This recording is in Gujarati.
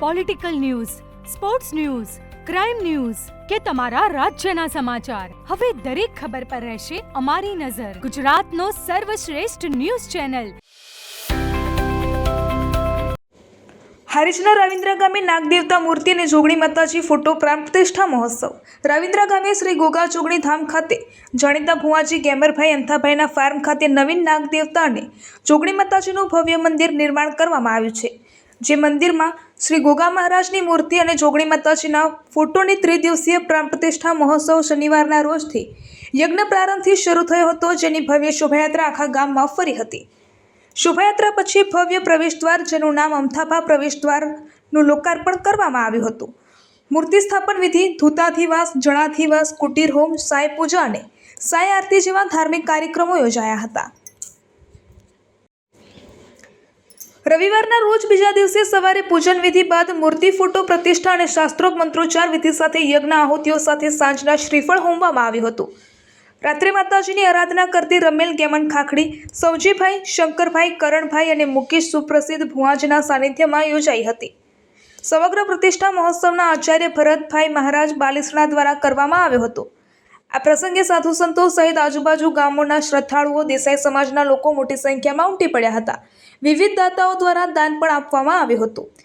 Political news, sports news, crime news કે તમારા રાજ્યના સમાચાર, હવે દરેક ખબર પર રહેશે અમારી નજર. ગુજરાતનો સર્વશ્રેષ્ઠ ન્યૂઝ ચેનલ. હારીજના રાવિન્દ્રા ગામે નાગદેવતા મૂર્તિ અને જોગણી માતાજી ફોટો પ્રાણ પ્રતિષ્ઠા મહોત્સવ. રાવિન્દ્રા ગામે શ્રી ગોગા જોગણી ધામ ખાતે જાણીતા ભુવાજી ગેમરભાઈ અંથાભાઈના ફાર્મ ખાતે નવીન નાગદેવતા અને જોગણી માતાજીનું ભવ્ય મંદિર નિર્માણ કરવામાં આવ્યું છે. જે મંદિરમાં શ્રી ગોગા મહારાજની મૂર્તિ અને જોગણી માતાજીના ફોટોની ત્રિદિવસીય પ્રાણ પ્રતિષ્ઠા મહોત્સવ શનિવારના રોજથી યજ્ઞ પ્રારંભથી શરૂ થયો હતો, જેની ભવ્ય શોભાયાત્રા આખા ગામમાં ફરી હતી. શોભાયાત્રા પછી ભવ્ય પ્રવેશદ્વાર, જેનું નામ અમથાભા પ્રવેશદ્વારનું લોકાર્પણ કરવામાં આવ્યું હતું. મૂર્તિ સ્થાપન વિધિ, ધૂતાધિવાસ, જણાધિવાસ, કુટીર હોમ, સાંઈ પૂજા અને સાંઈ આરતી જેવા ધાર્મિક કાર્યક્રમો યોજાયા હતા. રવિવારના રોજ બીજા દિવસે સવારે પૂજન વિધિ બાદ મૂર્તિ ફોટો પ્રતિષ્ઠા અને શાસ્ત્રોક્ત મંત્રોચ્ચાર વિધિ સાથે યજ્ઞ આહુતિઓ સાથે સાંજના શ્રીફળ હોમવામાં આવ્યું હતું. રાત્રે માતાજીની આરાધના કરતી રમેલ ગેમન ખાખડી, સૌજીભાઈ, શંકરભાઈ, કરણભાઈ અને મુકેશ સુપ્રસિદ્ધ ભુવાજીના સાનિધ્યમાં યોજાઈ હતી. સમગ્ર પ્રતિષ્ઠા મહોત્સવના આચાર્ય ભરતભાઈ મહારાજ બાલિસણા દ્વારા કરવામાં આવ્યો હતો. આ પ્રસંગે સાધુ સંતો સહિત આજુબાજુ ગામોના શ્રદ્ધાળુઓ, દેસાઈ સમાજના લોકો મોટી સંખ્યામાં ઉમટી પડ્યા હતા. વિવિધ દાતાઓ દ્વારા દાન પણ આપવામાં આવ્યું હતું.